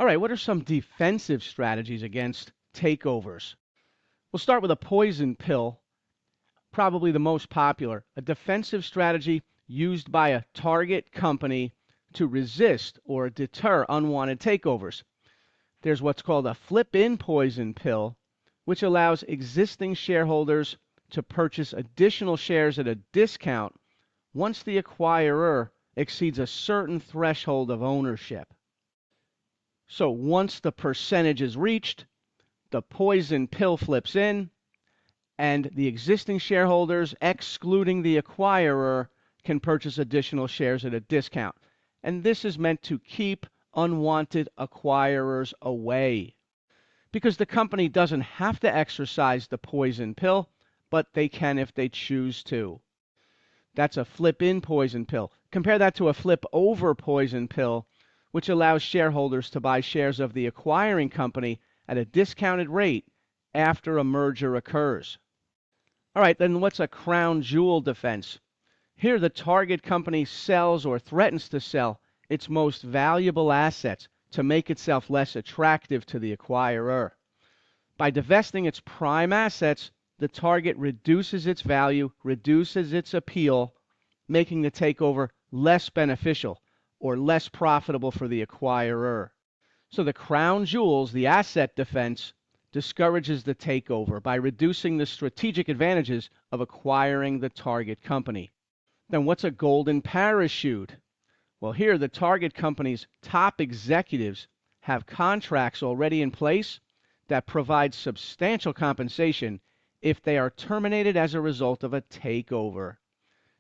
All right, what are some defensive strategies against takeovers? We'll start with a poison pill, probably the most popular, a defensive strategy used by a target company to resist or deter unwanted takeovers. There's what's called a flip-in poison pill, which allows existing shareholders to purchase additional shares at a discount once the acquirer exceeds a certain threshold of ownership. So once the percentage is reached, the poison pill flips in, and the existing shareholders, excluding the acquirer, can purchase additional shares at a discount. And this is meant to keep unwanted acquirers away, because the company doesn't have to exercise the poison pill, but they can if they choose to. That's a flip-in poison pill. Compare that to a flip-over poison pill, which allows shareholders to buy shares of the acquiring company at a discounted rate after a merger occurs. All right, then what's a crown jewel defense? Here, the target company sells or threatens to sell its most valuable assets to make itself less attractive to the acquirer. By divesting its prime assets, the target reduces its value, reduces its appeal, making the takeover less beneficial or less profitable for the acquirer. So the crown jewels, the asset defense, discourages the takeover by reducing the strategic advantages of acquiring the target company. Then what's a golden parachute? Well, here the target company's top executives have contracts already in place that provide substantial compensation if they are terminated as a result of a takeover.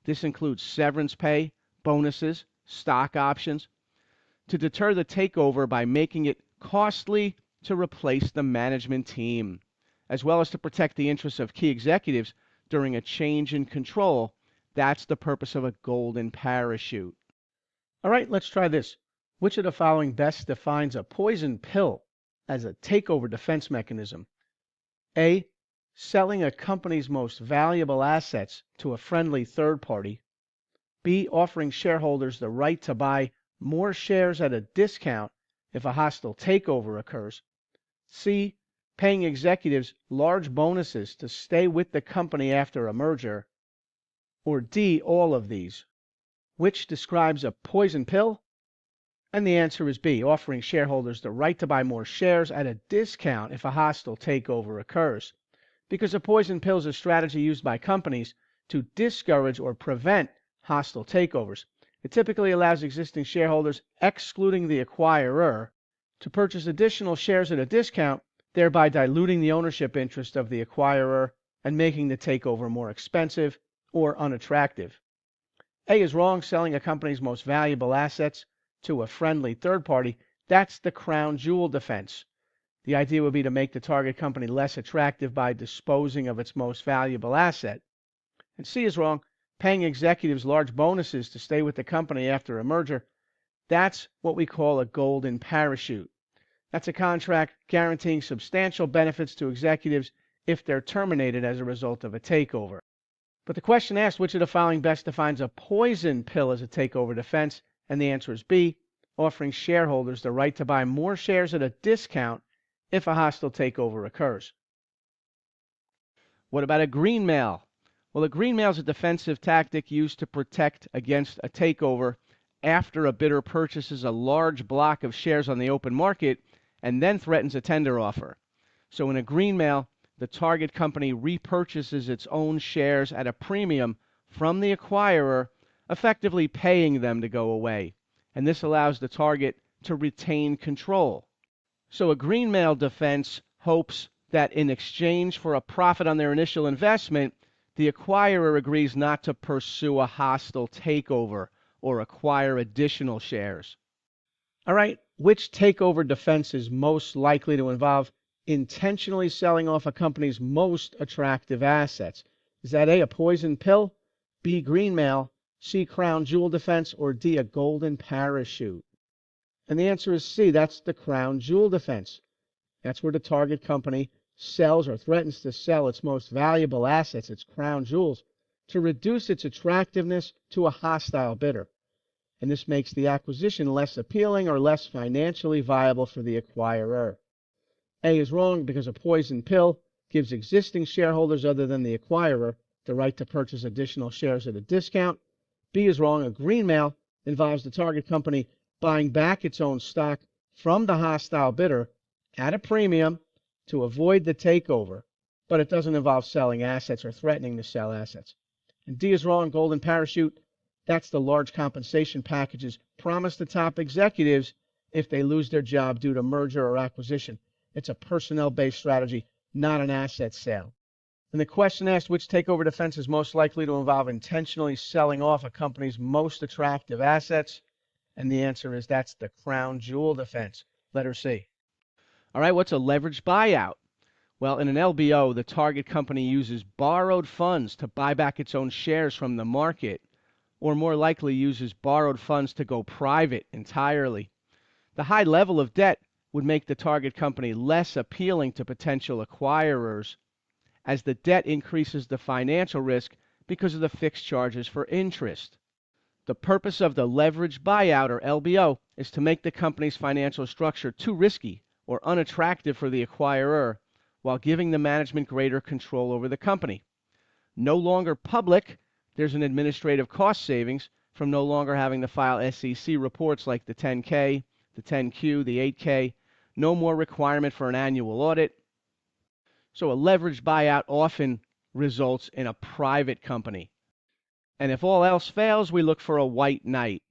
This includes severance pay, bonuses, stock options, to deter the takeover by making it costly to replace the management team, as well as to protect the interests of key executives during a change in control. That's the purpose of a golden parachute. All right, let's try this. Which of the following best defines a poison pill as a takeover defense mechanism? A. Selling a company's most valuable assets to a friendly third party. B. Offering shareholders the right to buy more shares at a discount if a hostile takeover occurs. C. Paying executives large bonuses to stay with the company after a merger. Or D. All of these. Which describes a poison pill? And the answer is B. Offering shareholders the right to buy more shares at a discount if a hostile takeover occurs. Because a poison pill is a strategy used by companies to discourage or prevent hostile takeovers. It typically allows existing shareholders, excluding the acquirer, to purchase additional shares at a discount, thereby diluting the ownership interest of the acquirer and making the takeover more expensive or unattractive. A is wrong. Selling a company's most valuable assets to a friendly third party, that's the crown jewel defense. The idea would be to make the target company less attractive by disposing of its most valuable asset. And C is wrong. Paying executives large bonuses to stay with the company after a merger, that's what we call a golden parachute. That's a contract guaranteeing substantial benefits to executives if they're terminated as a result of a takeover. But the question asked, which of the following best defines a poison pill as a takeover defense? And the answer is B, offering shareholders the right to buy more shares at a discount if a hostile takeover occurs. What about a green mail? Well, a green mail is a defensive tactic used to protect against a takeover after a bidder purchases a large block of shares on the open market and then threatens a tender offer. So in a green mail, the target company repurchases its own shares at a premium from the acquirer, effectively paying them to go away. And this allows the target to retain control. So a green mail defense hopes that in exchange for a profit on their initial investment, the acquirer agrees not to pursue a hostile takeover or acquire additional shares. All right, which takeover defense is most likely to involve intentionally selling off a company's most attractive assets? Is that A, a poison pill, B, green mail, C, crown jewel defense, or D, a golden parachute? And the answer is C, that's the crown jewel defense. That's where the target company sells or threatens to sell its most valuable assets, its crown jewels, to reduce its attractiveness to a hostile bidder. and this makes the acquisition less appealing or less financially viable for the acquirer. A is wrong because a poison pill gives existing shareholders other than the acquirer the right to purchase additional shares at a discount. B is wrong. A green mail involves the target company buying back its own stock from the hostile bidder at a premium to avoid the takeover, but it doesn't involve selling assets or threatening to sell assets. And D is wrong. Golden parachute, that's the large compensation packages promised to top executives if they lose their job due to merger or acquisition. It's a personnel-based strategy, not an asset sale. And the question asked, which takeover defense is most likely to involve intentionally selling off a company's most attractive assets? And the answer is that's the crown jewel defense, letter C. All right, what's a leveraged buyout? Well, in an LBO, the target company uses borrowed funds to buy back its own shares from the market, or more likely uses borrowed funds to go private entirely. The high level of debt would make the target company less appealing to potential acquirers, as the debt increases the financial risk because of the fixed charges for interest. The purpose of the leveraged buyout, or LBO, is to make the company's financial structure too risky or unattractive for the acquirer, while giving the management greater control over the company. No longer public, there's an administrative cost savings from no longer having to file SEC reports like the 10K, the 10Q, the 8K, no more requirement for an annual audit. So a leveraged buyout often results in a private company. And if all else fails, we look for a white knight,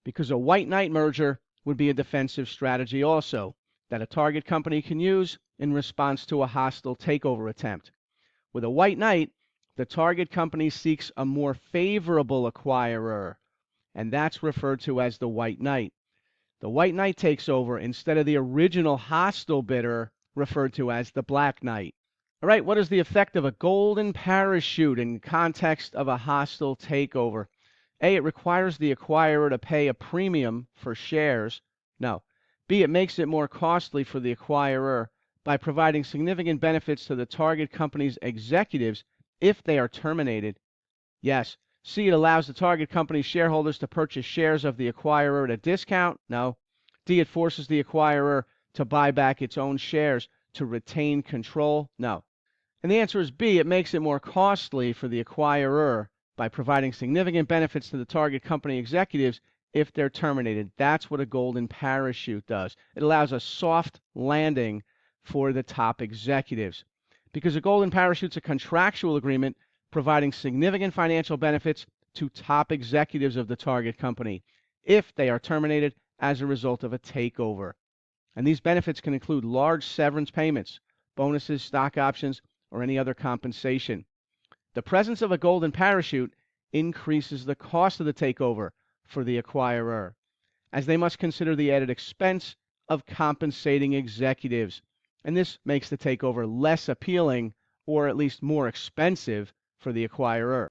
because a white knight merger would be a defensive strategy also that a target company can use in response to a hostile takeover attempt. With a white knight, the target company seeks a more favorable acquirer, and that's referred to as the white knight. The white knight takes over instead of the original hostile bidder, referred to as the black knight. All right, what is the effect of a golden parachute in context of a hostile takeover? A, it requires the acquirer to pay a premium for shares. No. B, it makes it more costly for the acquirer by providing significant benefits to the target company's executives if they are terminated. Yes. C, it allows the target company's shareholders to purchase shares of the acquirer at a discount. No. D, it forces the acquirer to buy back its own shares to retain control. No. And the answer is B, it makes it more costly for the acquirer by providing significant benefits to the target company executives if they're terminated. That's what a golden parachute does. It allows a soft landing for the top executives, because a golden parachute's a contractual agreement providing significant financial benefits to top executives of the target company if they are terminated as a result of a takeover. And these benefits can include large severance payments, bonuses, stock options, or any other compensation. The presence of a golden parachute increases the cost of the takeover for the acquirer, as they must consider the added expense of compensating executives, and this makes the takeover less appealing, or at least more expensive, for the acquirer.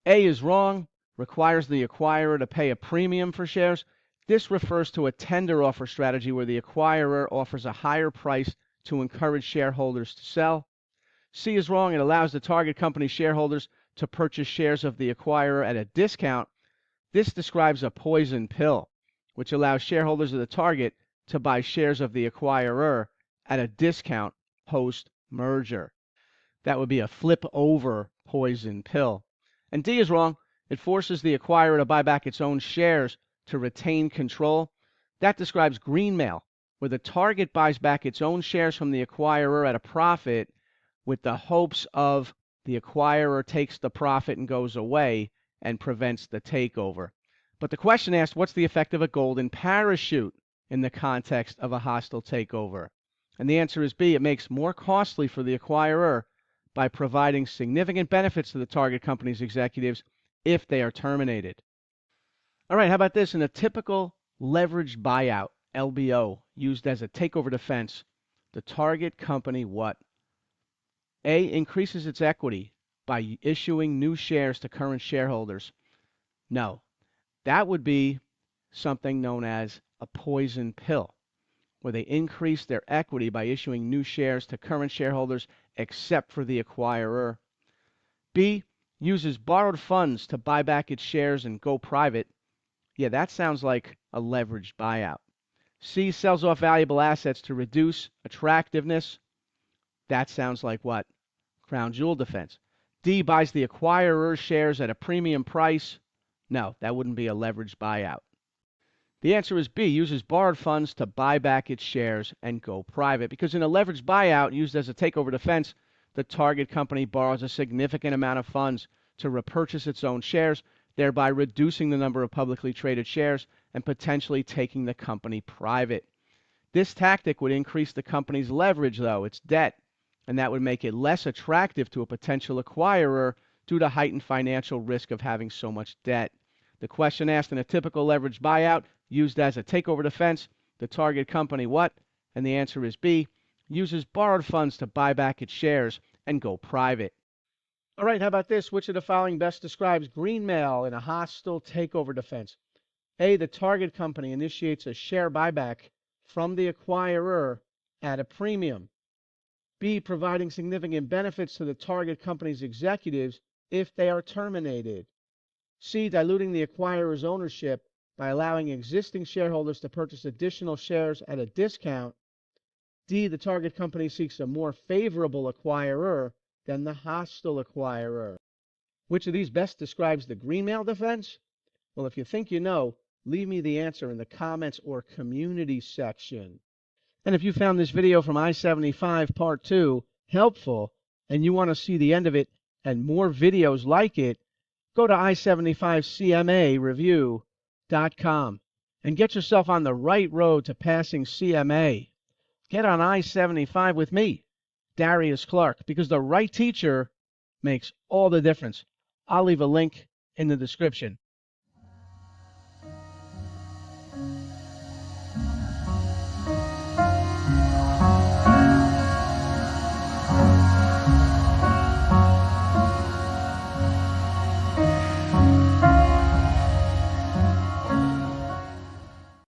A is wrong, requires the acquirer to pay a premium for shares. This refers to a tender offer strategy where the acquirer offers a higher price to encourage shareholders to sell. C is wrong. It allows the target company shareholders to purchase shares of the acquirer at a discount. This describes a poison pill, which allows shareholders of the target to buy shares of the acquirer at a discount post-merger. That would be a flip-over poison pill. And D is wrong. It forces the acquirer to buy back its own shares to retain control. That describes green mail, where the target buys back its own shares from the acquirer at a profit with the hopes of the acquirer takes the profit and goes away and prevents the takeover. But the question asked, what's the effect of a golden parachute in the context of a hostile takeover? And the answer is B. It makes more costly for the acquirer by providing significant benefits to the target company's executives if they are terminated. All right, how about this? In a typical leveraged buyout, LBO, used as a takeover defense, the target company what? A, increases its equity by issuing new shares to current shareholders. No, that would be something known as a poison pill, where they increase their equity by issuing new shares to current shareholders except for the acquirer. B, uses borrowed funds to buy back its shares and go private. Yeah, that sounds like a leveraged buyout. C, sells off valuable assets to reduce attractiveness. That sounds like what? Crown jewel defense. D, buys the acquirer's shares at a premium price. No, that wouldn't be a leveraged buyout. The answer is B, uses borrowed funds to buy back its shares and go private. Because in a leveraged buyout used as a takeover defense, the target company borrows a significant amount of funds to repurchase its own shares, thereby reducing the number of publicly traded shares and potentially taking the company private. This tactic would increase the company's leverage, though, its debt, and that would make it less attractive to a potential acquirer due to heightened financial risk of having so much debt. The question asked in a typical leveraged buyout used as a takeover defense, the target company what? And the answer is B, uses borrowed funds to buy back its shares and go private. All right, how about this? Which of the following best describes greenmail in a hostile takeover defense? A, the target company initiates a share buyback from the acquirer at a premium. B, providing significant benefits to the target company's executives if they are terminated. C, diluting the acquirer's ownership by allowing existing shareholders to purchase additional shares at a discount. D, the target company seeks a more favorable acquirer than the hostile acquirer. Which of these best describes the greenmail defense? Well, if you think you know, leave me the answer in the comments or community section. And if you found this video from I-75 Part 2 helpful and you want to see the end of it and more videos like it, go to I-75CMA review.com and get yourself on the right road to passing CMA. Get on I-75 with me, Darius Clark, because the right teacher makes all the difference. I'll leave a link in the description.